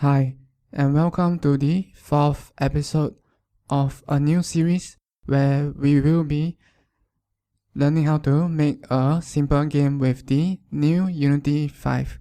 Hi, and welcome to the fourth episode of a new series where we will be learning how to make a simple game with the new Unity 5.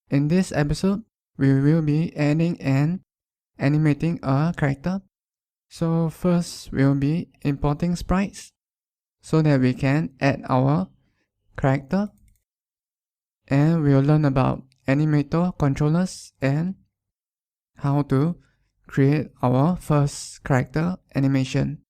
In this episode, we will be adding and animating a character. So first, we'll be importing sprites so that we can add our character, and we'll learn about Animator Controllers and how to create our first character animation.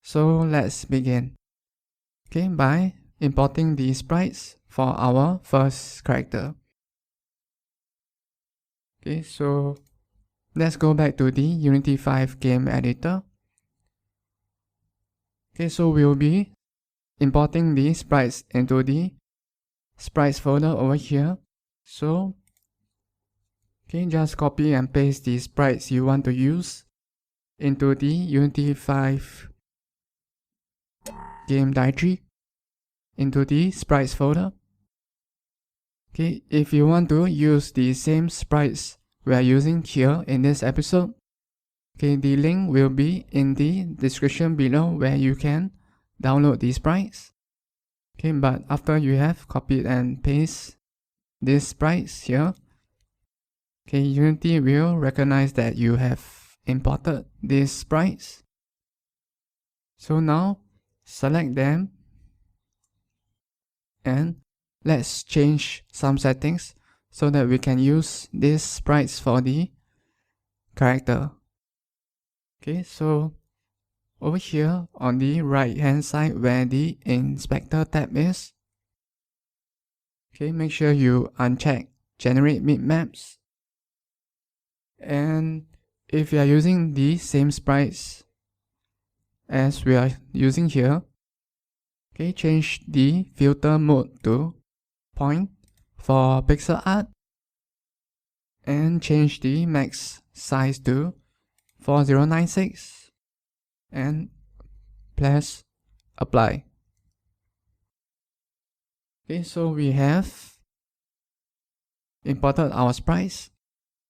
So let's begin. Okay, by importing the sprites for our first character. Okay, so let's go back to the Unity 5 game editor. Okay, so we'll be importing the sprites into the sprites folder over here. So okay, just copy and paste the sprites you want to use into the Unity 5 game directory into the sprites folder. Okay, if you want to use the same sprites we are using here in this episode, okay, the link will be in the description below where you can download these sprites. Okay, but after you have copied and pasted these sprites here, okay, Unity will recognize that you have imported these sprites. So now select them and let's change some settings so that we can use these sprites for the character. Okay, so over here on the right hand side where the inspector tab is, okay, make sure you uncheck generate bitmaps. And if you are using the same sprites as we are using here, okay, change the filter mode to point for pixel art and change the max size to 4096 and press apply. Okay, so we have imported our sprites.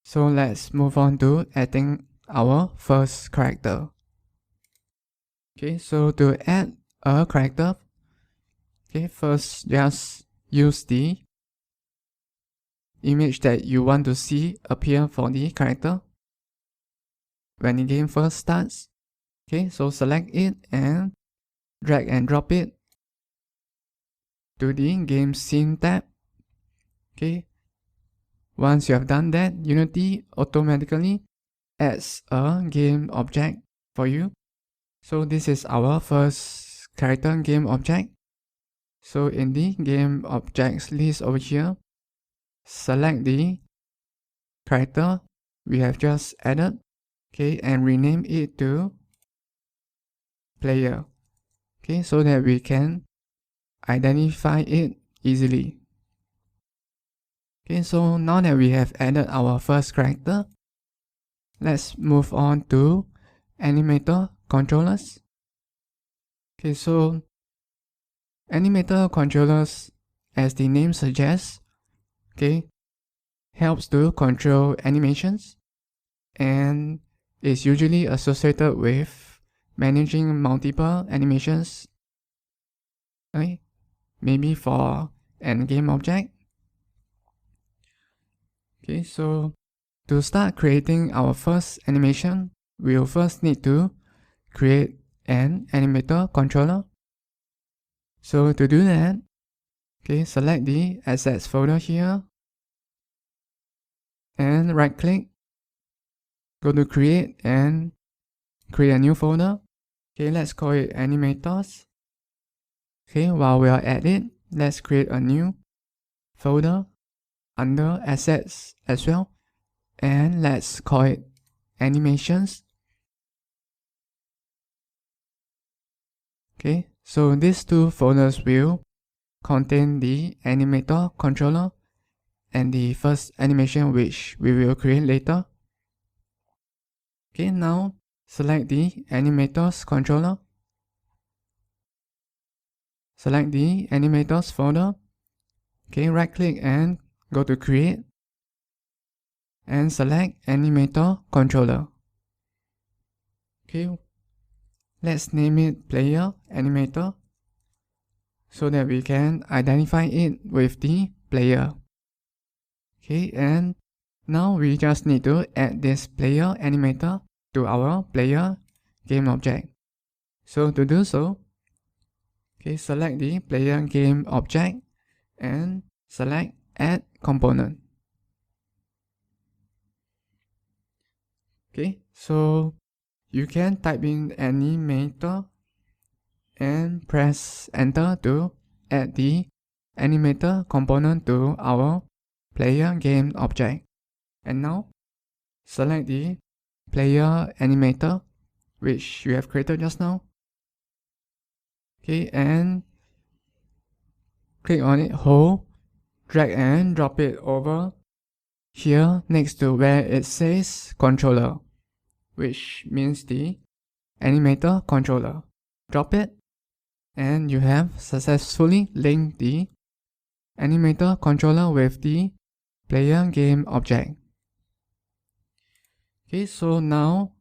So let's move on to adding our first character. Okay, so to add a character, okay, first just use the image that you want to see appear for the character when the game first starts. Okay, so select it and drag and drop it to the game scene tab. Okay, once you have done that, Unity automatically adds a game object for you. So this is our first character game object. So in the game objects list over here, select the character we have just added, okay, and rename it to player, okay, so that we can identify it easily. Okay, so now that we have added our first character, let's move on to Animator Controllers. Okay, so Animator Controllers, as the name suggests, okay, helps to control animations and is usually associated with managing multiple animations, okay, maybe for an game object. Okay, so to start creating our first animation, we'll first need to create an Animator Controller. So to do that, okay, select the Assets folder here and right click, go to Create and create a new folder. Okay, let's call it Animators. Okay, while we are at it, let's create a new folder under Assets as well, and let's call it Animations. Okay, so these two folders will contain the Animator Controller and the first animation which we will create later. Okay, now select the Animators Controller. Select the Animators folder. Okay, right click and go to Create. and select Animator Controller. Okay, let's name it Player Animator so that we can identify it with the player. Okay, and now we just need to add this Player Animator to our Player Game object. So to do so, okay, select the Player Game object and select Add Component. Okay, so you can type in Animator and press Enter to add the Animator component to our Player Game object. And now, select the Player Animator which you have created just now. Okay, and click on it, hold, drag and drop it over here next to where it says Controller, which means the Animator Controller. Drop it, and you have successfully linked the Animator Controller with the Player Game object. Okay, so now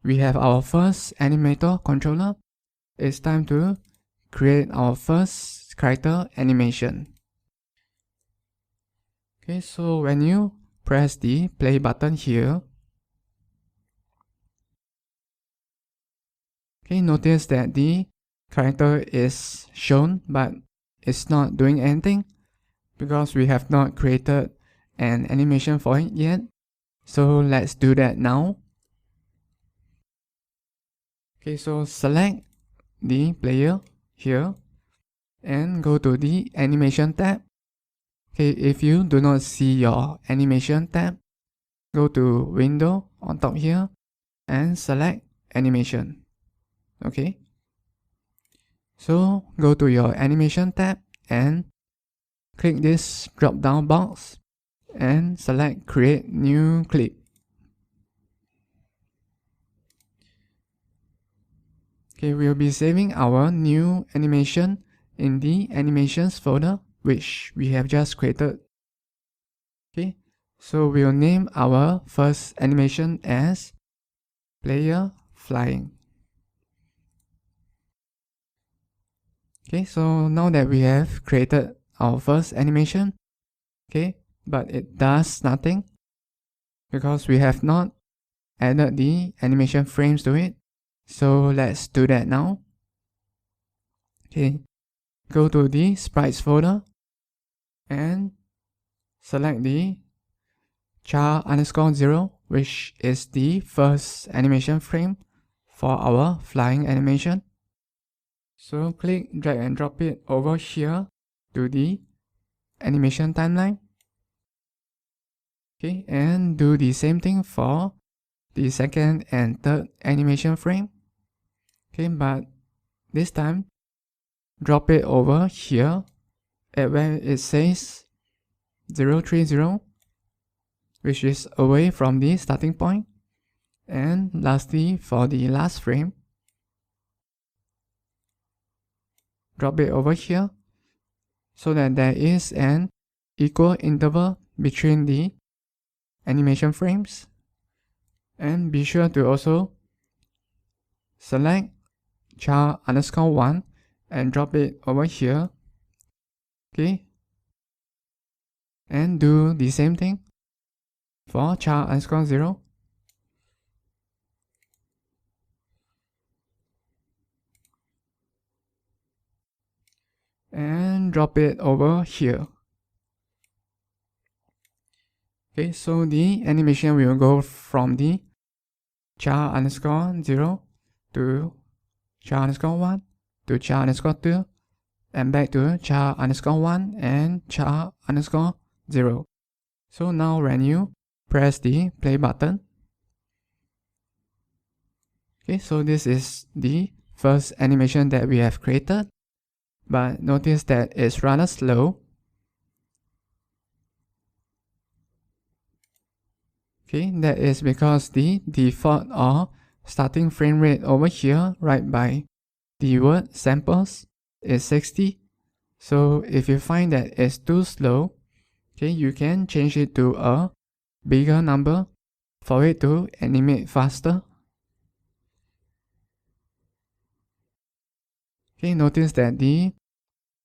we have our first Animator Controller. It's time to create our first character animation. Okay, so when you press the play button here, okay, notice that the character is shown but it's not doing anything because we have not created an animation for it yet. So let's do that now. Okay, so select the player here and go to the animation tab. Okay, if you do not see your animation tab, go to window on top here and select animation. Okay, so go to your animation tab and click this drop down box and select create new clip. Okay, we'll be saving our new animation in the animations folder which we have just created. Okay, so we'll name our first animation as player flying. Okay, so now that we have created our first animation, okay, but it does nothing because we have not added the animation frames to it. So let's do that now. Okay, go to the Sprites folder and select the char_0, which is the first animation frame for our flying animation. So click, drag and drop it over here to the animation timeline. Okay, and do the same thing for the second and third animation frame. Okay, but this time drop it over here at where it says 030, which is away from the starting point. And lastly, for the last frame, drop it over here so that there is an equal interval between the animation frames. And be sure to also select char_1 and drop it over here. Okay, and do the same thing for char_0. And drop it over here. Okay, so the animation will go from the char_0 to char_1 to char_2 and back to char_1 and char_0. So now when you press the play button, okay, so this is the first animation that we have created, but notice that it's rather slow. Okay, that is because the default or starting frame rate over here right by the word samples is 60. So if you find that it's too slow, okay, you can change it to a bigger number for it to animate faster. Okay, notice that the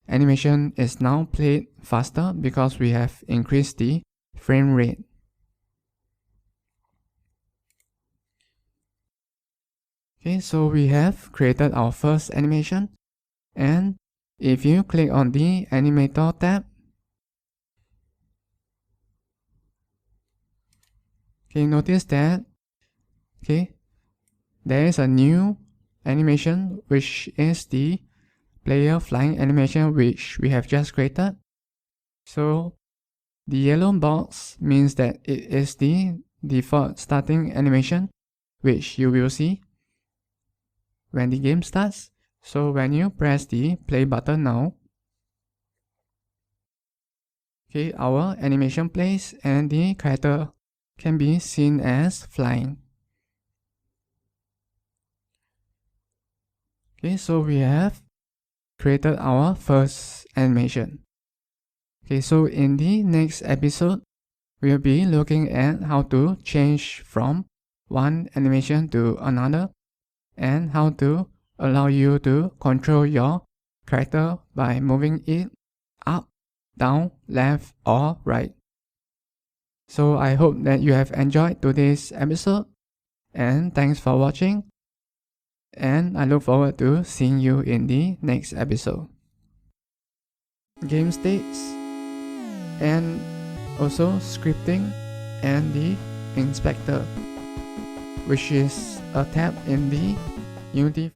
animation is now played faster because we have increased the frame rate. Okay, so we have created our first animation, and if you click on the Animator tab, okay, notice that there is a new animation, which is the player flying animation, which we have just created. So the yellow box means that it is the default starting animation, which you will see when the game starts. So when you press the play button now, okay, our animation plays and the character can be seen as flying. Okay, so we have created our first animation. Okay, so in the next episode, we'll be looking at how to change from one animation to another and how to allow you to control your character by moving it up, down, left, or right. So I hope that you have enjoyed today's episode, and thanks for watching, and I look forward to seeing you in the next episode. Game states, and also scripting, and the inspector, which is a tab in the Unity